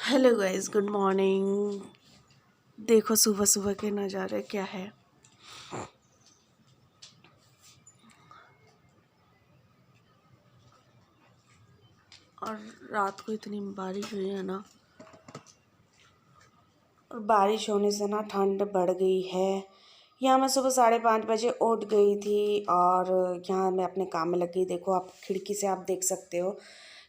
Hello guys, good morning. देखो सुबह सुबह के नज़ारे क्या है। और रात को इतनी बारिश हुई है ना, और बारिश होने से ना ठंड बढ़ गई है। यहाँ मैं सुबह 5:30 बजे उठ गई थी और यहाँ मैं अपने काम में लग गई। देखो आप खिड़की से आप देख सकते हो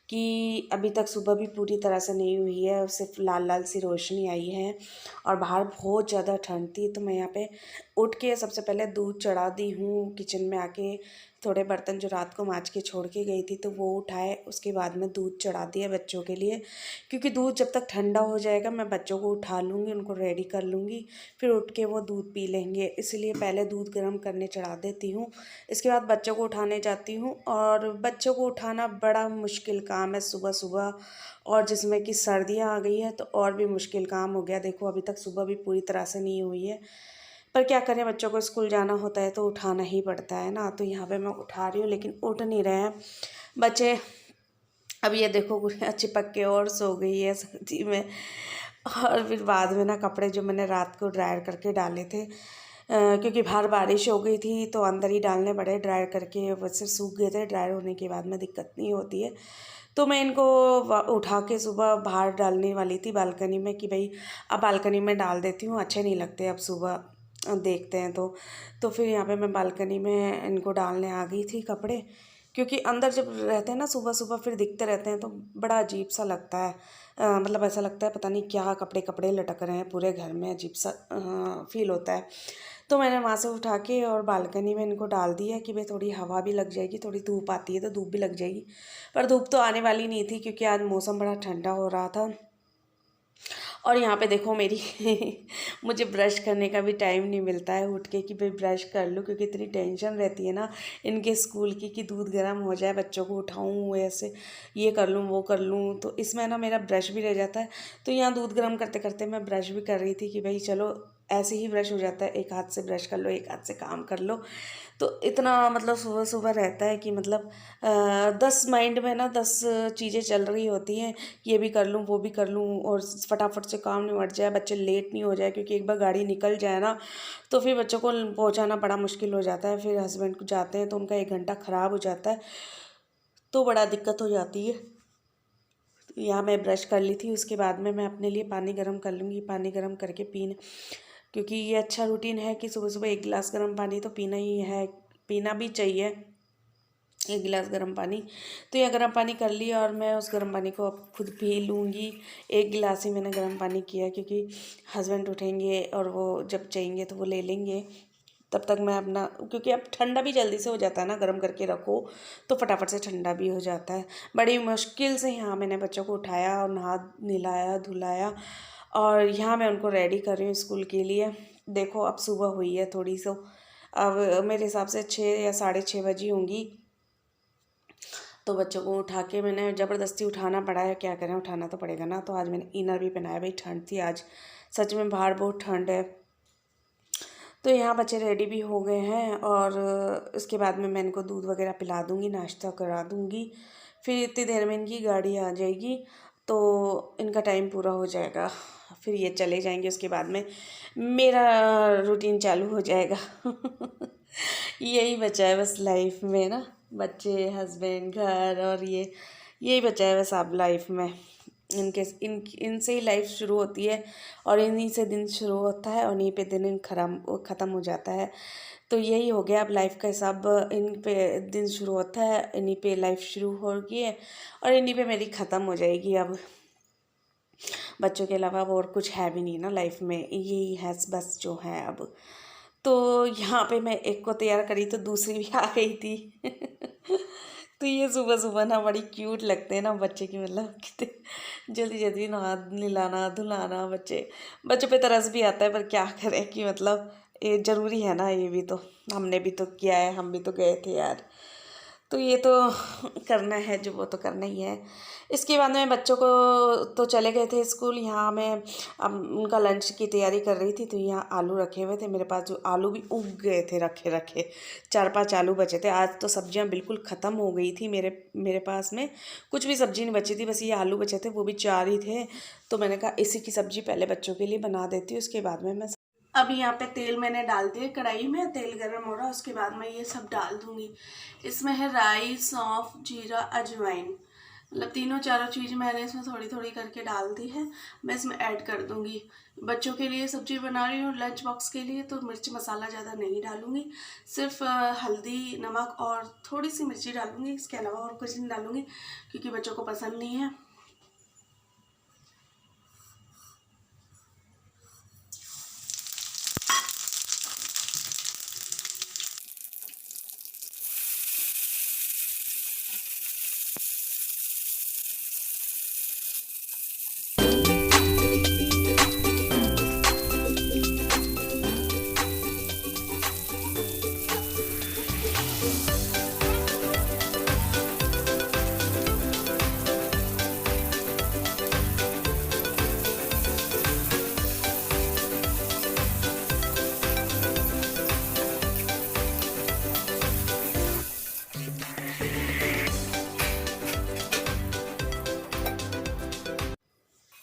कि अभी तक सुबह भी पूरी तरह से नहीं हुई है, सिर्फ लाल लाल सी रोशनी आई है और बाहर बहुत ज़्यादा ठंड थी। तो मैं यहाँ पे उठ के सबसे पहले दूध चढ़ा दी हूँ। किचन में आके थोड़े बर्तन जो रात को मांज के छोड़ के गई थी तो वो उठाए, उसके बाद में दूध चढ़ा दिया बच्चों के लिए, क्योंकि दूध जब तक ठंडा हो जाएगा मैं बच्चों को उठा लूँगी, उनको रेडी कर लूँगी, फिर उठ के वो दूध पी लेंगे। इसलिए पहले दूध गर्म करने चढ़ा देती हूँ, इसके बाद बच्चों को उठाने जाती हूँ। और बच्चों को उठाना बड़ा मुश्किल काम है सुबह सुबह, और जिसमें कि सर्दियाँ आ गई है तो और भी मुश्किल काम हो गया। देखो अभी तक सुबह भी पूरी तरह से नहीं हुई है, पर क्या करें, बच्चों को स्कूल जाना होता है तो उठाना ही पड़ता है ना। तो यहाँ पे मैं उठा रही हूँ लेकिन उठ नहीं रहे हैं बच्चे। अब ये देखो गुड़िया चिपक के और सो गई है सर्दी में। और फिर बाद में ना कपड़े जो मैंने रात को ड्रायर करके डाले थे, क्योंकि बाहर बारिश हो गई थी तो अंदर ही डालने पड़े ड्रायर करके, वैसे सूख गए थे। ड्रायर होने के बाद में दिक्कत नहीं होती है। तो मैं इनको उठा के सुबह बाहर डालने वाली थी बालकनी में कि भाई अब बालकनी में डाल देती हूँ, अच्छे नहीं लगते अब सुबह देखते हैं तो फिर यहाँ पे मैं बालकनी में इनको डालने आ गई थी कपड़े, क्योंकि अंदर जब रहते हैं ना सुबह सुबह फिर दिखते रहते हैं तो बड़ा अजीब सा लगता है। मतलब ऐसा लगता है पता नहीं क्या कपड़े कपड़े लटक रहे हैं पूरे घर में, अजीब सा फील होता है। तो मैंने वहाँ से उठा के और बालकनी में इनको डाल दिया कि भाई थोड़ी हवा भी लग जाएगी, थोड़ी धूप आती है तो धूप भी लग जाएगी। पर धूप तो आने वाली नहीं थी क्योंकि आज मौसम बड़ा ठंडा हो रहा था। और यहाँ पे देखो मेरी मुझे ब्रश करने का भी टाइम नहीं मिलता है उठ के कि भाई ब्रश कर लूँ, क्योंकि इतनी टेंशन रहती है ना इनके स्कूल की कि दूध गर्म हो जाए, बच्चों को उठाऊँ, ऐसे ये कर लूँ वो कर लूँ, तो इसमें ना मेरा ब्रश भी रह जाता है। तो यहाँ दूध गर्म करते करते मैं ब्रश भी कर रही थी कि भाई चलो ऐसे ही ब्रश हो जाता है, एक हाथ से ब्रश कर लो एक हाथ से काम कर लो। तो इतना मतलब सुबह सुबह रहता है कि मतलब 10 माइंड में ना 10 चीज़ें चल रही होती हैं, ये भी कर लूँ वो भी कर लूँ और फटाफट से काम निपट जाए, बच्चे लेट नहीं हो जाए, क्योंकि एक बार गाड़ी निकल जाए ना तो फिर बच्चों को पहुँचाना बड़ा मुश्किल हो जाता है। फिर हस्बैंड को जाते हैं तो उनका 1 घंटा ख़राब हो जाता है, तो बड़ा दिक्कत हो जाती है। तो यहाँ मैं ब्रश कर ली थी, उसके बाद में मैं अपने लिए पानी गर्म कर लूँगी, पानी गर्म करके पीने, क्योंकि ये अच्छा रूटीन है कि सुबह सुबह 1 गिलास गर्म पानी तो पीना ही है, पीना भी चाहिए 1 गिलास गर्म पानी। तो यह गर्म पानी कर लिया और मैं उस गर्म पानी को अब खुद पी लूँगी। 1 गिलास ही मैंने गर्म पानी किया, क्योंकि हस्बैंड उठेंगे और वो जब चाहेंगे तो वो ले लेंगे, तब तक मैं अपना, क्योंकि अब ठंडा भी जल्दी से हो जाता है ना, गर्म करके रखो तो फटाफट से ठंडा भी हो जाता है। बड़ी मुश्किल से यहाँ मैंने बच्चों को उठाया और नहा नहलाया धुलाया, और यहाँ मैं उनको रेडी कर रही हूँ स्कूल के लिए। देखो अब सुबह हुई है थोड़ी, सो अब मेरे हिसाब से 6 या 6:30 बजी होंगी। तो बच्चों को उठा के मैंने ज़बरदस्ती उठाना पड़ा है, क्या करें, उठाना तो पड़ेगा ना। तो आज मैंने इनर भी पहनाया, भाई ठंड थी आज, सच में बाहर बहुत ठंड है। तो यहाँ बच्चे रेडी भी हो गए हैं और इसके बाद में मैं इनको दूध वगैरह पिला दूँगी, नाश्ता करा दूँगी, फिर इतनी देर में इनकी गाड़ी आ जाएगी तो इनका टाइम पूरा हो जाएगा, फिर ये चले जाएंगे, उसके बाद में मेरा रूटीन चालू हो जाएगा। यही बचा है बस लाइफ में ना, बच्चे हस्बैंड घर, और ये यही बचा है बस अब लाइफ में। इनसे ही लाइफ शुरू होती है और इन्हीं से दिन शुरू होता है और इन्हीं पे दिन ख़त्म हो जाता है। तो यही हो गया अब लाइफ का हिसाब, इन पे दिन शुरू होता है, इन्हीं पे लाइफ शुरू होगी है और इन्हीं पे मेरी ख़त्म हो जाएगी। अब बच्चों के अलावा और कुछ है भी नहीं ना लाइफ में, यही है बस जो है अब। तो यहाँ पे मैं एक को तैयार करी तो दूसरी भी आ गई थी। तो ये सुबह सुबह ना बड़ी क्यूट लगते हैं ना बच्चे की, मतलब कितने जल्दी जल्दी नहा नहलाना धुलाना, बच्चों पे तरस भी आता है, पर क्या करें कि मतलब ये ज़रूरी है ना, ये भी तो हमने भी तो किया है, हम भी तो गए थे यार। तो ये तो करना है जो, वो तो करना ही है। इसके बाद में बच्चों को तो चले गए थे स्कूल। यहाँ मैं अब उनका लंच की तैयारी कर रही थी, तो यहाँ आलू रखे हुए थे मेरे पास, जो आलू भी उग गए थे रखे रखे, 4-5 आलू बचे थे। आज तो सब्जियाँ बिल्कुल ख़त्म हो गई थी मेरे पास में, कुछ भी सब्ज़ी नहीं बची थी, बस ये आलू बचे थे, वो भी 4 ही थे। तो मैंने कहा इसी की सब्ज़ी पहले बच्चों के लिए बना देती हूँ, उसके बाद में मैं अभी यहाँ पे तेल मैंने डाल दिया कढ़ाई में, तेल गर्म हो रहा है, उसके बाद मैं ये सब डाल दूँगी। इसमें है राई, सौंफ, जीरा, अजवाइन, मतलब तीनों चारों चीज़ मैंने इसमें थोड़ी थोड़ी करके डाल दी है। मैं इसमें ऐड कर दूँगी। बच्चों के लिए सब्ज़ी बना रही हूँ लंच बॉक्स के लिए, तो मिर्च मसाला ज़्यादा नहीं डालूँगी, सिर्फ हल्दी, नमक और थोड़ी सी मिर्ची डालूँगी। इसके अलावा और कुछ नहीं डालूँगी, क्योंकि बच्चों को पसंद नहीं है।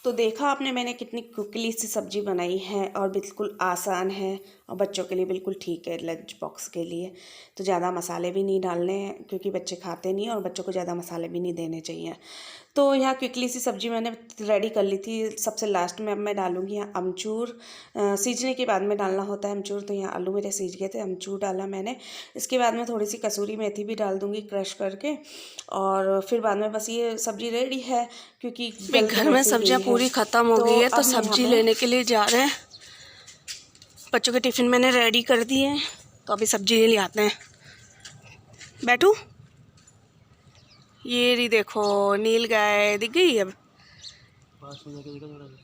तो देखा आपने मैंने कितनी क्विकली सी सब्ज़ी बनाई है, और बिल्कुल आसान है, और बच्चों के लिए बिल्कुल ठीक है लंच बॉक्स के लिए। तो ज़्यादा मसाले भी नहीं डालने हैं, क्योंकि बच्चे खाते नहीं, और बच्चों को ज़्यादा मसाले भी नहीं देने चाहिए। तो यहाँ क्विकली सी सब्ज़ी मैंने रेडी कर ली थी। सबसे लास्ट में अब मैं डालूँगी यहाँ अमचूर, सीजने के बाद में डालना होता है अमचूर। तो यहाँ आलू मेरे सीज गए थे, अमचूर डाला मैंने। इसके बाद में थोड़ी सी कसूरी मेथी भी डाल दूँगी क्रश करके, और फिर बाद में बस ये सब्ज़ी रेडी है, क्योंकि घर में सब्जियाँ पूरी ख़त्म हो गई है। तो सब्ज़ी लेने के लिए जा रहे हैं। बच्चों के टिफ़िन मैंने रेडी कर दिए हैं, तो अभी सब्ज़ी ले आते हैं। बैठू, ये रही देखो नील गाय दिख गई अब,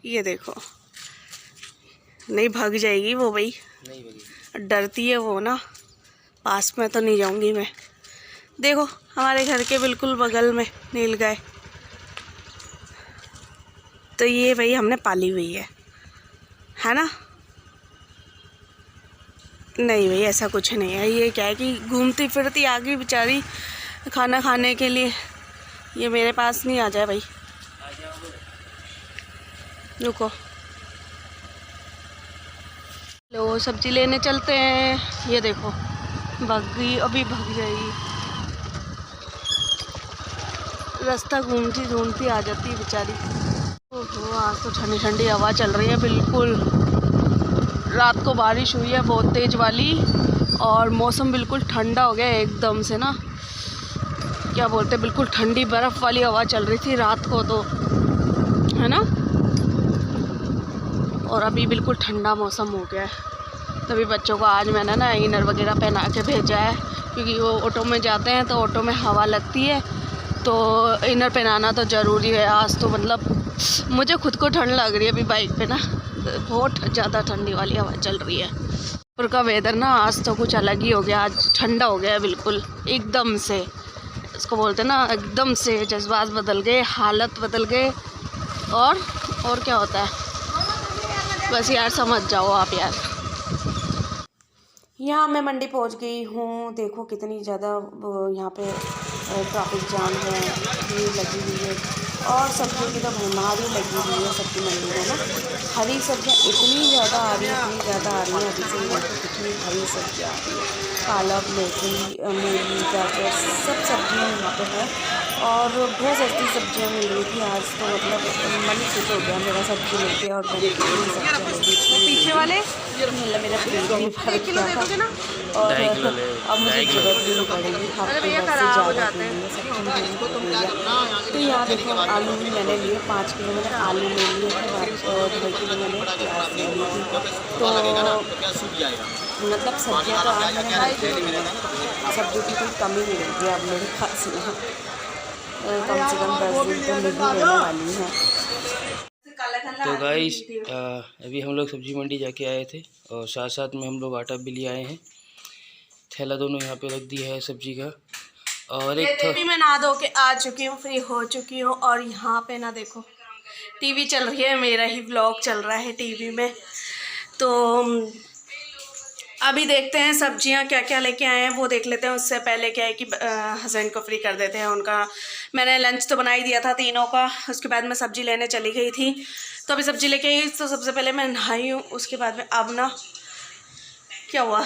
ये देखो। नहीं भाग जाएगी वो भाई, नहीं डरती है वो ना, पास में तो नहीं जाऊंगी मैं। देखो हमारे घर के बिल्कुल बगल में नील गाय, तो ये भाई हमने पाली हुई है ना। नहीं भाई ऐसा कुछ नहीं है, ये क्या है कि घूमती फिरती आ गई बेचारी खाना खाने के लिए। ये मेरे पास नहीं आ जाए भाई, रुको। लो सब्जी लेने चलते हैं। ये देखो भाग गई, अभी भाग जाएगी, रास्ता घूमती ढूंढती आ जाती है बेचारी। ओहो आज तो ठंडी ठंडी हवा चल रही है बिल्कुल। रात को बारिश हुई है बहुत तेज़ वाली, और मौसम बिल्कुल ठंडा हो गया एकदम से ना, क्या बोलते हैं, बिल्कुल ठंडी बर्फ़ वाली हवा चल रही थी रात को तो, है ना। और अभी बिल्कुल ठंडा मौसम हो गया है। तभी बच्चों को आज मैंने ना इनर वगैरह पहना के भेजा है, क्योंकि वो ऑटो में जाते हैं तो ऑटो में हवा लगती है, तो इनर पहनाना तो ज़रूरी है। आज तो मतलब मुझे खुद को ठंड लग रही है अभी बाइक पे ना, बहुत ज़्यादा ठंडी वाली हवा चल रही है। ऊपर का वेदर ना आज तो कुछ अलग ही हो गया, आज ठंडा हो गया बिल्कुल एकदम से। इसको बोलते हैं ना एकदम से जज्बात बदल गए, हालत बदल गए, और क्या होता है बस यार समझ जाओ आप यार। यहाँ मैं मंडी पहुँच गई हूँ। देखो कितनी ज़्यादा यहाँ पे ट्रैफिक जाम है, भीड़ लगी हुई है, और सब्जियों की तो भरमार ही लगी हुई है सब्जी मंडी में ना। हरी सब्जियाँ इतनी ज़्यादा आ रही हैं, इतनी ज़्यादा आ रही हैं, अभी से देखो कितनी हरी सब्जियाँ आ रही है। पालक, मेथी, मूली, गाजर, सब सब्जियाँ यहाँ पे है, और बहुत सस्ती सब्जियाँ मिल रही थी। आज तो मतलब मन खुश हो गया मेरा सब्जी लेके, और मैंने कितनी सब्जियाँ ले ली पीछे वाले, मतलब मेरा पेट भी भर गया था, और अब मुझे ज़रूरत भी नहीं पड़ेगी हफ्ते भर से ज़्यादा के लिए सब्जी। तो यहाँ देखो आलू भी मैंने लिए 5 किलो मैंने आलू ले लिए थे, और 2 किलो मैंने प्याज ले ली थी। तो मतलब सब्जियाँ तो आज मैंने सब्जियों की कोई कमी नहीं रहेगी अब मेरे पास में, कम से कम 10 दिन तो मिल ही रहने वाली है। तो गाइस अभी हम लोग सब्जी मंडी जाके आए थे, और साथ साथ में हम लोग आटा भी ले आए हैं। थैला दोनों यहाँ पे रख दिया है सब्जी का, और एक तो भी मैं नहा धो के आ चुकी हूँ, फ्री हो चुकी हूँ। और यहाँ पे ना देखो टीवी चल रही है, मेरा ही व्लॉग चल रहा है टीवी में। तो अभी देखते हैं सब्जियां क्या क्या लेके आए हैं, वो देख लेते हैं। उससे पहले क्या है कि हस्बैंड को फ्री कर देते हैं। उनका मैंने लंच तो बना ही दिया था तीनों का। उसके बाद मैं सब्जी लेने चली गई थी, तो अभी सब्जी लेके आई। तो सबसे पहले मैं नहाई हूँ, उसके बाद में अब ना क्या हुआ,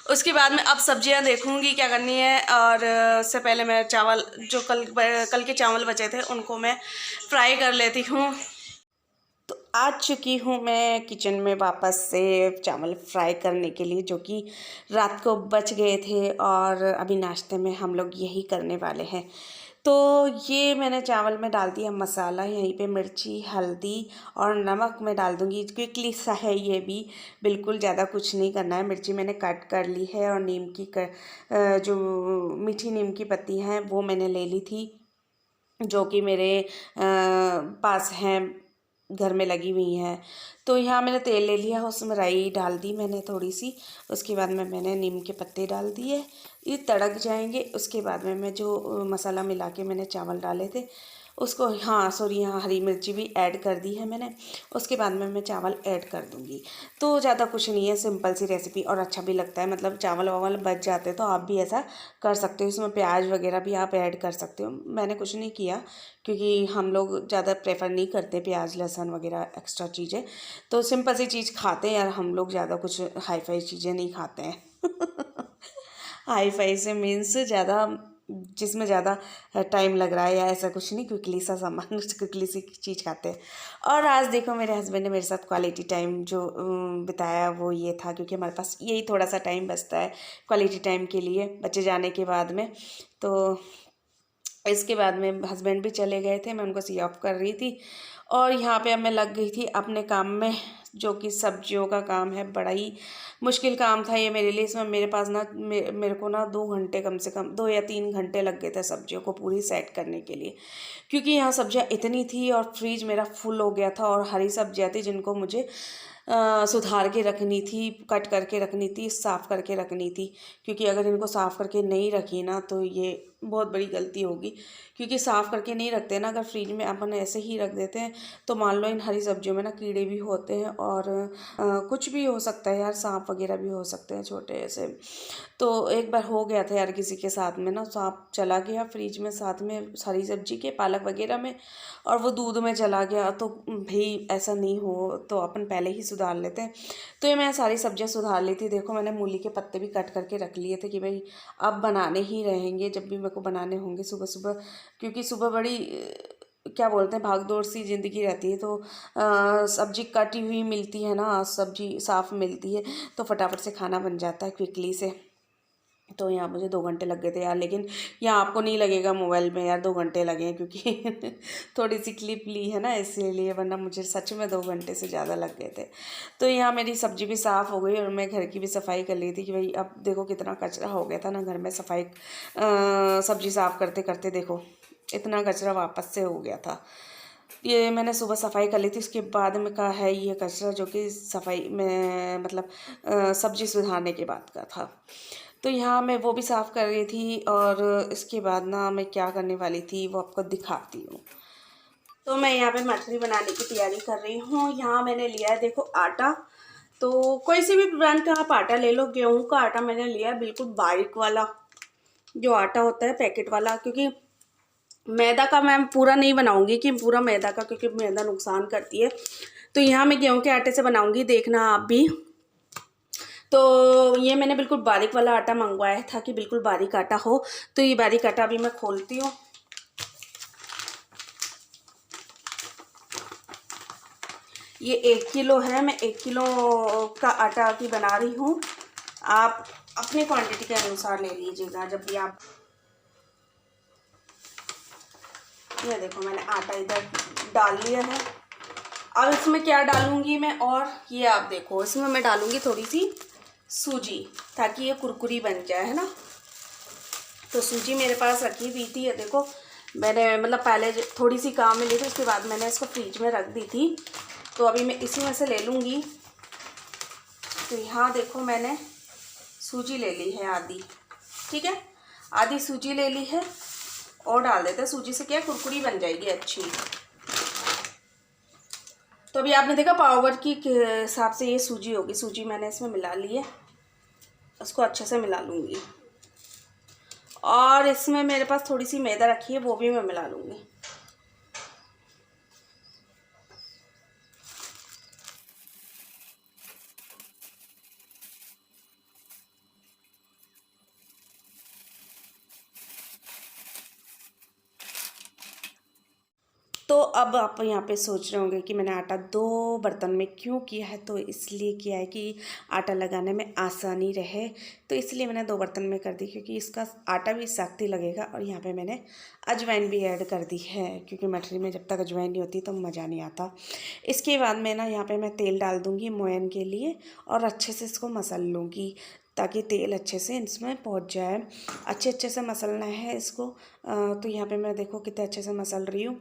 उसके बाद में अब सब्जियां देखूंगी क्या करनी है। और उससे पहले मैं चावल जो कल के चावल बचे थे उनको मैं फ्राई कर लेती हूँ। तो आ चुकी हूँ मैं किचन में वापस से चावल फ्राई करने के लिए, जो कि रात को बच गए थे और अभी नाश्ते में हम लोग यही करने वाले हैं। तो ये मैंने चावल में डाल दिया मसाला, यहीं पे मिर्ची, हल्दी और नमक मैं डाल दूँगी। क्विकली सा है ये भी, बिल्कुल ज़्यादा कुछ नहीं करना है। मिर्ची मैंने कट कर ली है और नीम की जो मीठी नीम की पत्ती हैं वो मैंने ले ली थी, जो कि मेरे पास हैं, घर में लगी हुई हैं। तो यहाँ मैंने तेल ले लिया, उसमें राई डाल दी मैंने थोड़ी सी। उसके बाद में मैंने नीम के पत्ते डाल दिए, ये तड़क जाएंगे। उसके बाद में मैं जो मसाला मिला के मैंने चावल डाले थे उसको, हाँ सॉरी, यहाँ हरी मिर्ची भी ऐड कर दी है मैंने। उसके बाद में मैं चावल ऐड कर दूँगी। तो ज़्यादा कुछ नहीं है, सिंपल सी रेसिपी और अच्छा भी लगता है। मतलब चावल वावल बच जाते तो आप भी ऐसा कर सकते हो। इसमें प्याज वगैरह भी आप ऐड कर सकते हो। मैंने कुछ नहीं किया क्योंकि हम लोग ज़्यादा प्रेफर नहीं करते प्याज लहसुन वगैरह एक्स्ट्रा चीज़ें। तो सिंपल सी चीज़ खाते हैं यार हम लोग, ज़्यादा कुछ हाई फाई चीज़ें नहीं खाते हैं। हाई फाई से मीन्स ज़्यादा जिसमें ज़्यादा टाइम लग रहा है या ऐसा कुछ नहीं, क्विकली सा सामान क्विकली सी चीज़ खाते हैं। और आज देखो मेरे हस्बैंड ने मेरे साथ क्वालिटी टाइम जो बिताया वो ये था, क्योंकि हमारे पास यही थोड़ा सा टाइम बचता है क्वालिटी टाइम के लिए बच्चे जाने के बाद में। तो इसके बाद में हस्बैंड भी चले गए थे, मैं उनको सी ऑफ कर रही थी और यहाँ पे अब मैं लग गई थी अपने काम में, जो कि सब्जियों का काम है। बड़ा ही मुश्किल काम था ये मेरे लिए। इसमें मेरे पास ना मेरे को ना 2 घंटे, कम से कम 2 या 3 घंटे लग गए थे सब्जियों को पूरी सेट करने के लिए, क्योंकि यहाँ सब्जियाँ इतनी थी और फ्रीज मेरा फुल हो गया था। और हरी सब्जियाँ थी जिनको मुझे सुधार के रखनी थी, कट करके रखनी थी, साफ़ करके रखनी थी। क्योंकि अगर इनको साफ़ करके नहीं रखी ना तो ये बहुत बड़ी गलती होगी। क्योंकि साफ़ करके नहीं रखते ना, अगर फ्रिज में अपन ऐसे ही रख देते हैं तो मान लो इन हरी सब्जियों में ना कीड़े भी होते हैं और कुछ भी हो सकता है यार, सांप वगैरह भी हो सकते हैं छोटे ऐसे। तो एक बार हो गया था यार किसी के साथ में ना, सांप चला गया फ्रिज में साथ में हरी सब्जी के, पालक वगैरह में, और वो दूध में चला गया। तो भाई ऐसा नहीं हो तो अपन पहले ही सुधार लेते हैं। तो ये मैं सारी सब्जियां सुधार ली थी। देखो मैंने मूली के पत्ते भी कट करके रख लिए थे कि भाई अब बनाने ही रहेंगे, जब भी मेरे को बनाने होंगे सुबह सुबह, क्योंकि सुबह बड़ी क्या बोलते हैं भाग दौड़ सी ज़िंदगी रहती है। तो सब्जी कटी हुई मिलती है ना, सब्जी साफ़ मिलती है तो फटाफट से खाना बन जाता है क्विकली से। तो यहाँ मुझे 2 घंटे लग गए थे यार, लेकिन यहाँ आपको नहीं लगेगा मोबाइल में यार 2 घंटे लगे हैं, क्योंकि थोड़ी सी क्लिप ली है ना इसीलिए, वरना मुझे सच में 2 घंटे से ज़्यादा लग गए थे। तो यहाँ मेरी सब्जी भी साफ़ हो गई और मैं घर की भी सफाई कर ली थी कि भाई अब देखो कितना कचरा हो गया था ना घर में, सफाई सब्जी साफ़ करते करते देखो इतना कचरा वापस से हो गया था। ये मैंने सुबह सफाई कर ली थी, उसके बाद में कहा है ये कचरा जो कि सफाई में मतलब सब्जी सुधारने के बाद का था। तो यहाँ मैं वो भी साफ़ कर रही थी और इसके बाद ना मैं क्या करने वाली थी वो आपको दिखाती हूँ। तो मैं यहाँ पे मछली बनाने की तैयारी कर रही हूँ। यहाँ मैंने लिया है देखो आटा, तो कोई सी भी ब्रांड का आप आटा ले लो। गेहूँ का आटा मैंने लिया है, बिल्कुल बारीक वाला जो आटा होता है पैकेट वाला, क्योंकि मैदा का मैं पूरा नहीं बनाऊंगी कि पूरा मैदा का, क्योंकि मैदा नुकसान करती है। तो यहाँ मैं गेहूं के आटे से बनाऊंगी, देखना आप भी। तो ये मैंने बिल्कुल बारीक वाला आटा मंगवाया था कि बिल्कुल बारीक आटा हो। तो ये बारीक आटा अभी मैं खोलती हूँ। ये 1 किलो है, मैं 1 किलो का आटा की बना रही हूँ। आप अपनी क्वांटिटी के अनुसार ले लीजिएगा जब भी आप। ये देखो मैंने आटा इधर डाल लिया है। अब इसमें क्या डालूंगी मैं, और ये आप देखो इसमें मैं डालूंगी थोड़ी सी सूजी, ताकि ये कुरकुरी बन जाए, है ना। तो सूजी मेरे पास रखी हुई थी, ये देखो मैंने मतलब पहले थोड़ी सी काम में ली थी, उसके बाद मैंने इसको फ्रिज में रख दी थी। तो अभी मैं इसी में से ले लूँगी। तो यहाँ देखो मैंने सूजी ले ली है आधी, ठीक है। आधी सूजी ले ली है और डाल देते हैं। सूजी से क्या कुरकुरी बन जाएगी अच्छी। तो अभी आपने देखा पाव भाजी के हिसाब से ये सूजी होगी। सूजी मैंने इसमें मिला ली है, उसको अच्छे से मिला लूँगी। और इसमें मेरे पास थोड़ी सी मैदा रखी है, वो भी मैं मिला लूँगी। तो अब आप यहाँ पे सोच रहे होंगे कि मैंने आटा 2 बर्तन में क्यों किया है। तो इसलिए किया है कि आटा लगाने में आसानी रहे, तो इसलिए मैंने 2 बर्तन में कर दी, क्योंकि इसका आटा भी सख्ती लगेगा। और यहाँ पे मैंने अजवाइन भी ऐड कर दी है, क्योंकि मठरी में जब तक अजवाइन नहीं होती तो मज़ा नहीं आता। इसके बाद में ना यहाँ पर मैं तेल डाल दूँगी मोयन के लिए, और अच्छे से इसको मसल लूँगी ताकि तेल अच्छे से इसमें पहुँच जाए। अच्छे से मसलना है इसको। तो यहाँ पे मैं देखो कितने अच्छे से मसल रही हूँ।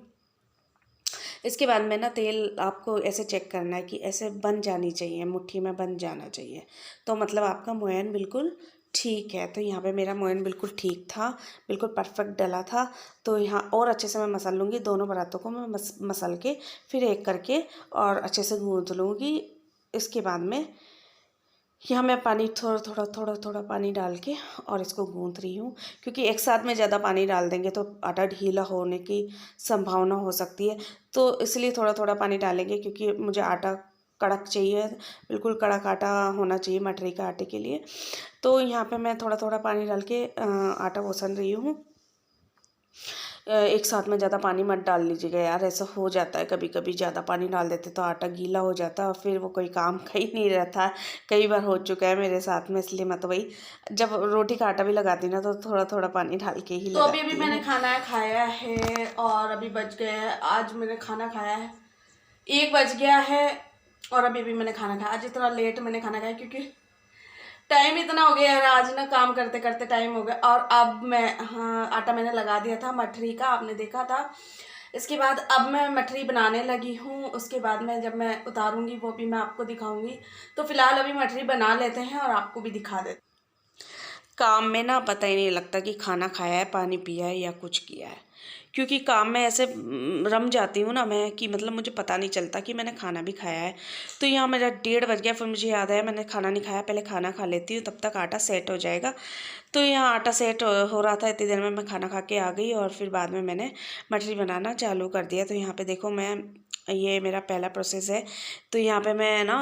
इसके बाद में ना तेल आपको ऐसे चेक करना है कि ऐसे बन जानी चाहिए, मुट्ठी में बन जाना चाहिए, तो मतलब आपका मोयन बिल्कुल ठीक है। तो यहाँ पे मेरा मोयन बिल्कुल ठीक था, बिल्कुल परफेक्ट डला था। तो यहाँ और अच्छे से मैं मसल लूँगी, दोनों परातों को मैं मसल के फिर एक करके और अच्छे से गूँथ लूँगी। इसके बाद में यहाँ मैं पानी थोड़ा पानी डाल के और इसको गूँथ रही हूँ, क्योंकि एक साथ में ज़्यादा पानी डाल देंगे तो आटा ढीला होने की संभावना हो सकती है। तो इसलिए थोड़ा पानी डालेंगे, क्योंकि मुझे आटा कड़क चाहिए, बिल्कुल कड़क आटा होना चाहिए मटरी का आटे के लिए। तो यहाँ पे मैं थोड़ा पानी डाल के आटा गूँथ रही हूँ। एक साथ में ज़्यादा पानी मत डाल लीजिएगा यार, ऐसा हो जाता है कभी कभी, ज़्यादा पानी डाल देते तो आटा गीला हो जाता है और फिर वो कोई काम का ही नहीं रहता। कई बार हो चुका है मेरे साथ में, इसलिए मैं तो वही जब रोटी का आटा भी लगाती ना तो थोड़ा पानी डाल के ही लगाती हूँ। तो अभी मैंने खाना खाया है और अभी बज गया है, आज मैंने खाना खाया है 1 बज गया है और अभी मैंने खाना खाया। आज इतना लेट मैंने खाना खाया क्योंकि टाइम इतना हो गया है, आज ना काम करते करते टाइम हो गया। और अब मैं आटा मैंने लगा दिया था मठरी का, आपने देखा था। इसके बाद अब मैं मठरी बनाने लगी हूँ। उसके बाद में जब मैं उतारूँगी वो भी मैं आपको दिखाऊँगी। तो फिलहाल अभी मठरी बना लेते हैं और आपको भी दिखा देते। काम में ना पता ही नहीं लगता कि खाना खाया है, पानी पिया है या कुछ किया है, क्योंकि काम में ऐसे रम जाती हूँ ना मैं कि मतलब मुझे पता नहीं चलता कि मैंने खाना भी खाया है। तो यहाँ मेरा 1:30 बज गया, फिर मुझे याद आया मैंने खाना नहीं खाया, पहले खाना खा लेती हूँ तब तक आटा सेट हो जाएगा। तो यहाँ आटा सेट हो रहा था, इतनी देर में मैं खाना खा के आ गई और फिर बाद में मैंने मठरी बनाना चालू कर दिया। तो यहाँ पे देखो मैं, ये मेरा पहला प्रोसेस है। तो यहाँ पे मैं ना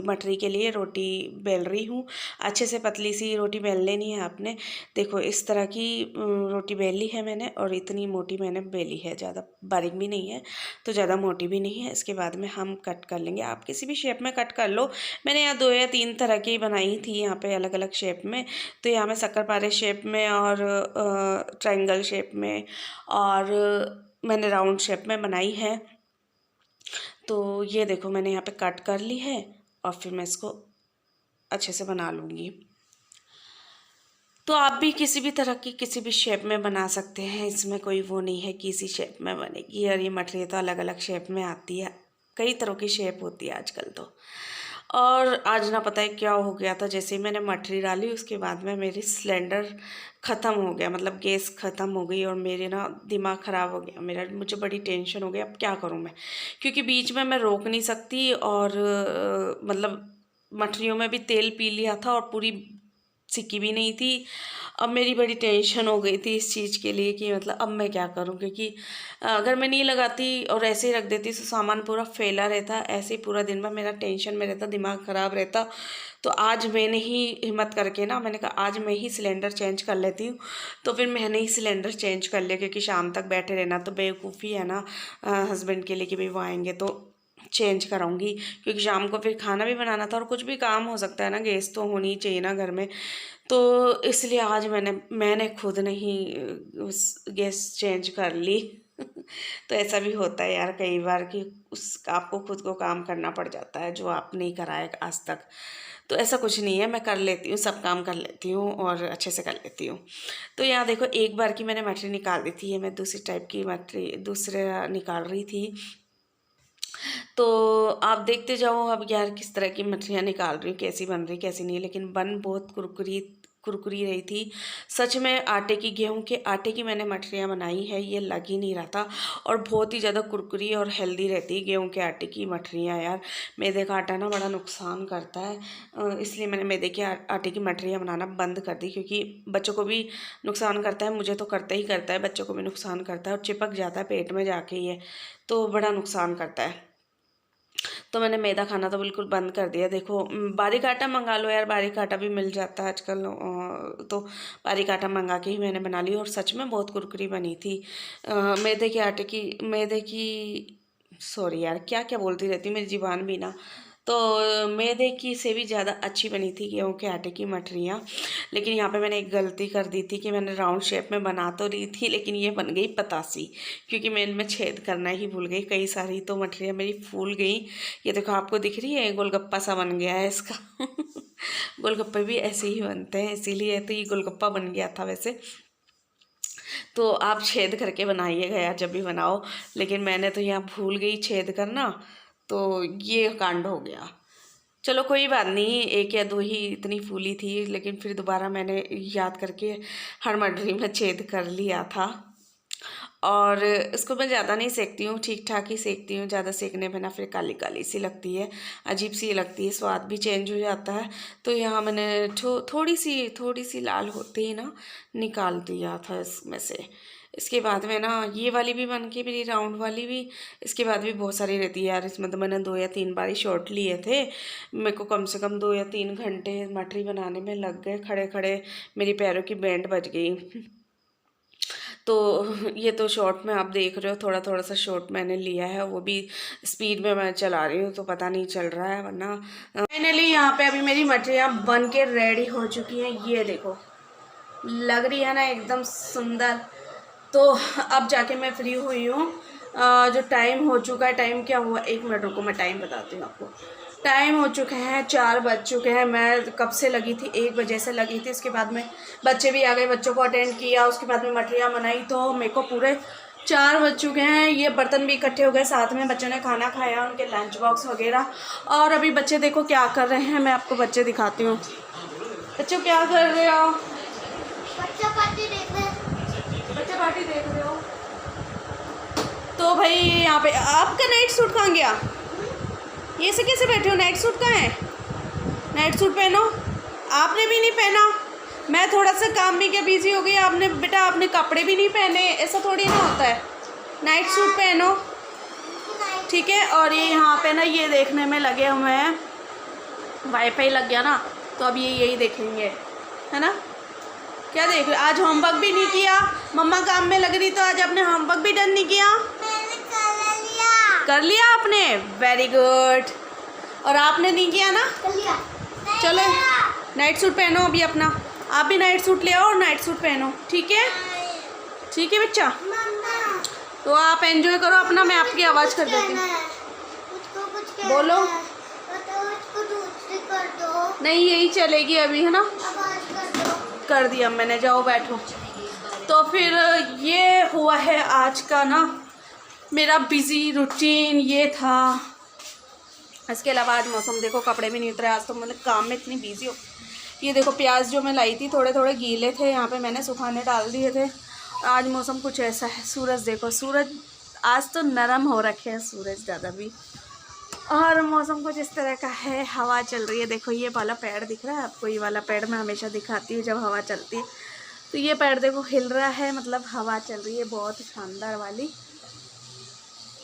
मठरी के लिए रोटी बेल रही हूँ। अच्छे से पतली सी रोटी बेल लेनी है आपने। देखो इस तरह की रोटी बेली है मैंने, और इतनी मोटी मैंने बेली है, ज़्यादा बारीक भी नहीं है तो ज़्यादा मोटी भी नहीं है। इसके बाद में हम कट कर लेंगे, आप किसी भी शेप में कट कर लो। मैंने यहाँ 2 या 3 तरह की बनाई थी यहाँ पे अलग अलग शेप में। तो यहाँ मैं शक्करपारे शेप में और ट्रायंगल शेप में और मैंने राउंड शेप में बनाई है। तो ये देखो मैंने यहाँ पे कट कर ली है और फिर मैं इसको अच्छे से बना लूँगी। तो आप भी किसी भी तरह की किसी भी शेप में बना सकते हैं, इसमें कोई वो नहीं है कि इसी शेप में बनेगी। और ये मठरी तो अलग अलग शेप में आती है, कई तरह की शेप होती है आजकल तो। और आज ना पता है क्या हो गया था, जैसे ही मैंने मठरी डाली उसके बाद में मेरी सिलेंडर ख़त्म हो गया, मतलब गैस ख़त्म हो गई और मेरे ना दिमाग ख़राब हो गया मेरा। मुझे बड़ी टेंशन हो गई, अब क्या करूँ मैं, क्योंकि बीच में मैं रोक नहीं सकती। और मतलब मठरियों में भी तेल पी लिया था और पूरी सिकी भी नहीं थी। अब मेरी बड़ी टेंशन हो गई थी इस चीज़ के लिए कि मतलब अब मैं क्या करूं, क्योंकि अगर मैं नहीं लगाती और ऐसे ही रख देती तो सामान पूरा फैला रहता, ऐसे ही पूरा दिन भर मेरा टेंशन में रहता, दिमाग ख़राब रहता। तो आज मैंने ही हिम्मत करके ना मैंने कहा आज मैं ही सिलेंडर चेंज कर लेती हूँ। तो फिर मैंने ही सिलेंडर चेंज कर लिया, क्योंकि शाम तक बैठे रहना तो बेवकूफ़ी है ना हस्बैंड के लिए कि भाई वो आएंगे तो चेंज कराऊंगी, क्योंकि शाम को फिर खाना भी बनाना था और कुछ भी काम हो सकता है ना, गैस तो होनी चाहिए ना घर में। तो इसलिए आज मैंने खुद नहीं उस गैस चेंज कर ली। तो ऐसा भी होता है यार कई बार कि उस आपको खुद को काम करना पड़ जाता है जो आप नहीं कराए आज तक। तो ऐसा कुछ नहीं है, मैं कर लेती हूँ, सब काम कर लेती हूँ और अच्छे से कर लेती हूँ। तो यहाँ देखो एक बार की मैंने मटरी निकाल दी थी, ये मैं दूसरी टाइप की मटरी दूसरे निकाल रही थी। तो आप देखते जाओ अब यार किस तरह की मछलियाँ निकाल रही हूँ, कैसी बन रही कैसी नहीं, लेकिन बन बहुत कुरकुरी कुरकुरी रही थी। सच में आटे की, गेहूं के आटे की मैंने मठरियाँ बनाई है, ये लग ही नहीं रहा था। और बहुत ही ज़्यादा कुरकुरी और हेल्दी रहती है गेहूं के आटे की मठरियाँ यार। मैदे का आटा ना बड़ा नुकसान करता है, इसलिए मैंने मैदे के आटे की मठरियाँ बनाना बंद कर दी, क्योंकि बच्चों को भी नुकसान करता है, मुझे तो करता ही करता है, बच्चों को भी नुकसान करता है और चिपक जाता है पेट में जाके, ये तो बड़ा नुकसान करता है। तो मैंने मैदा खाना तो बिल्कुल बंद कर दिया। देखो बारीक आटा मंगा लो यार, बारीक आटा भी मिल जाता है आजकल, तो बारीक आटा मंगा के ही मैंने बना ली और सच में बहुत कुरकुरी बनी थी। मैदे की सॉरी यार, क्या क्या बोलती रहती मेरी ज़ुबान भी ना। तो मैदे की से भी ज़्यादा अच्छी बनी थी गेहूं के आटे की मठरियाँ। लेकिन यहाँ पे मैंने एक गलती कर दी थी कि मैंने राउंड शेप में बना तो रही थी, लेकिन ये बन गई पतासी, क्योंकि मैं इनमें छेद करना ही भूल गई कई सारी, तो मठरियाँ मेरी फूल गई। ये देखो आपको दिख रही है, गोलगप्पा सा बन गया है इसका गोलगप्पे भी ऐसे ही बनते हैं, इसीलिए तो ये गोलगप्पा बन गया था वैसे। तो आप छेद करके बनाइएगा यार जब भी बनाओ, लेकिन मैंने तो यहाँ भूल गई छेद करना, तो ये कांड हो गया। चलो कोई बात नहीं, एक या दो ही इतनी फूली थी, लेकिन फिर दोबारा मैंने याद करके हर मटरी में छेद कर लिया था। और इसको मैं ज़्यादा नहीं सेकती हूँ, ठीक ठाक ही सेकती हूँ, ज़्यादा सेकने में ना फिर काली काली सी लगती है, अजीब सी लगती है, स्वाद भी चेंज हो जाता है। तो यहाँ मैंने थोड़ी सी लाल होते ही ना निकाल दिया था इसमें से। इसके बाद में ना ये वाली भी बन के मेरी राउंड वाली भी, इसके बाद भी बहुत सारी रहती है यार। इसमें तो मैंने 2 या 3 बार ही शॉट लिए थे, मेरे को कम से कम 2 या 3 घंटे मटरी बनाने में लग गए, खड़े खड़े मेरी पैरों की बैंड बज गई। तो ये तो शॉर्ट में आप देख रहे हो, थोड़ा थोड़ा सा शॉर्ट मैंने लिया है, वो भी स्पीड में मैं चला रही हूँ तो पता नहीं चल रहा है, वरना फाइनली यहाँ पे अभी मेरी मटरियाँ बन के रेडी हो चुकी हैं। ये देखो लग रही है ना एकदम सुंदर। तो अब जाके मैं फ्री हुई हूँ, जो टाइम हो चुका है, टाइम क्या हुआ 1 मिनट रुको मैं टाइम बताती हूँ आपको। टाइम हो चुके हैं 4 बज चुके हैं, मैं कब से लगी थी 1 बजे से लगी थी। इसके बाद में बच्चे भी आ गए, बच्चों को अटेंड किया, उसके बाद में मठरियाँ बनाई, तो मेरे को पूरे 4 बज चुके हैं। ये बर्तन भी इकट्ठे हो गए, साथ में बच्चों ने खाना खाया, उनके लंच बॉक्स वगैरह। और अभी बच्चे देखो क्या कर रहे हैं, मैं आपको बच्चे दिखाती हूँ। बच्चों क्या कर रहे हो? बच्चे पार्टी देख रहे हो। तो भाई यहाँ पे आपका नाइट सूट कहाँ गया? ये से कैसे बैठे हो? नाइट सूट कहाँ है? नाइट सूट पहनो। आपने भी नहीं पहना, मैं थोड़ा सा काम में क्या बिजी हो गई, आपने बेटा आपने कपड़े भी नहीं पहने, ऐसा थोड़ी ना होता है। नाइट सूट पहनो, ठीक है। और ये यहाँ पे ना ये देखने में लगे हुए हैं, वाईफाई लग गया ना, तो अब ये यही देखेंगे, है ना। क्या देख रहे? आज होमवर्क भी नहीं किया, मम्मा काम में लग रही, तो आज आपने होमवर्क भी डन नहीं किया? मैंने कर लिया आपने, वेरी गुड। और आपने नहीं किया ना? कर लिया। चलो नाइट सूट पहनो अभी अपना, आप भी नाइट सूट ले आओ और नाइट सूट पहनो, ठीक है? ठीक है बच्चा, तो आप एंजॉय करो अपना, मैं आपकी आवाज़ कर देती हूँ। बोलो। नहीं यही चलेगी अभी, है ना। कर दिया मैंने, जाओ बैठो। तो फिर ये हुआ है आज का ना मेरा बिज़ी रूटीन, ये था। इसके अलावा आज मौसम देखो, कपड़े भी नहीं उतरे आज, तो मतलब काम में इतनी बिजी हो। ये देखो प्याज जो मैं लाई थी थोड़े थोड़े गीले थे, यहाँ पे मैंने सुखाने डाल दिए थे। आज मौसम कुछ ऐसा है, सूरज देखो, सूरज आज तो नरम हो रखे हैं सूरज ज़्यादा भी, और मौसम कुछ इस तरह का है। हवा चल रही है, देखो ये वाला पेड़ दिख रहा है आपको, ये वाला पेड़ मैं हमेशा दिखाती हूँ जब हवा चलती है, तो ये पेड़ देखो हिल रहा है, मतलब हवा चल रही है बहुत शानदार वाली।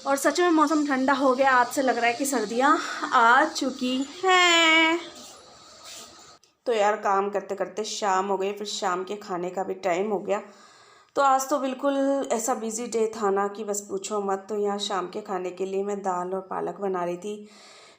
और सच में मौसम ठंडा हो गया, आज से लग रहा है कि सर्दियाँ आ चुकी हैं। तो यार काम करते करते शाम हो गई, फिर शाम के खाने का भी टाइम हो गया। तो आज तो बिल्कुल ऐसा बिज़ी डे था ना कि बस पूछो मत। तो यहाँ शाम के खाने के लिए मैं दाल और पालक बना रही थी,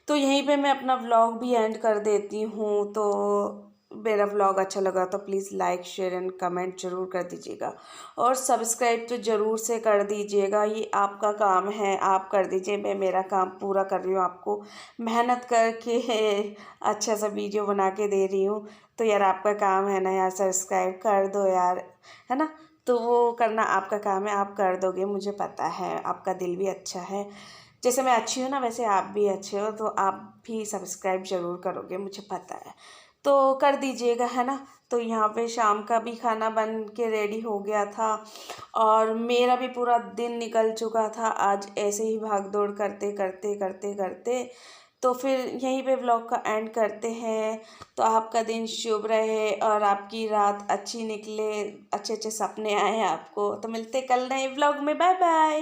तो यहीं पे मैं अपना व्लॉग भी एंड कर देती हूँ। तो मेरा व्लॉग अच्छा लगा तो please like share and comment ज़रूर कर दीजिएगा, और सब्सक्राइब तो ज़रूर से कर दीजिएगा, ये आपका काम है, आप कर दीजिए। मैं मेरा काम पूरा कर रही हूँ, आपको मेहनत करके अच्छा सा वीडियो बना के दे रही हूँ। तो यार आपका काम है ना यार, सब्सक्राइब कर दो यार, है ना। तो वो करना आपका काम है, आप कर दोगे, मुझे पता है, आपका दिल भी अच्छा है। जैसे मैं अच्छी हूँ ना, वैसे आप भी अच्छे हो, तो आप भी सब्सक्राइब ज़रूर करोगे, मुझे पता है। तो कर दीजिएगा, है ना। तो यहाँ पे शाम का भी खाना बन के रेडी हो गया था और मेरा भी पूरा दिन निकल चुका था आज ऐसे ही भाग दौड़ करते करते करते करते। तो फिर यहीं पे व्लॉग का एंड करते हैं। तो आपका दिन शुभ रहे और आपकी रात अच्छी निकले, अच्छे अच्छे सपने आए आपको। तो मिलते कल नए व्लॉग में, बाय बाय।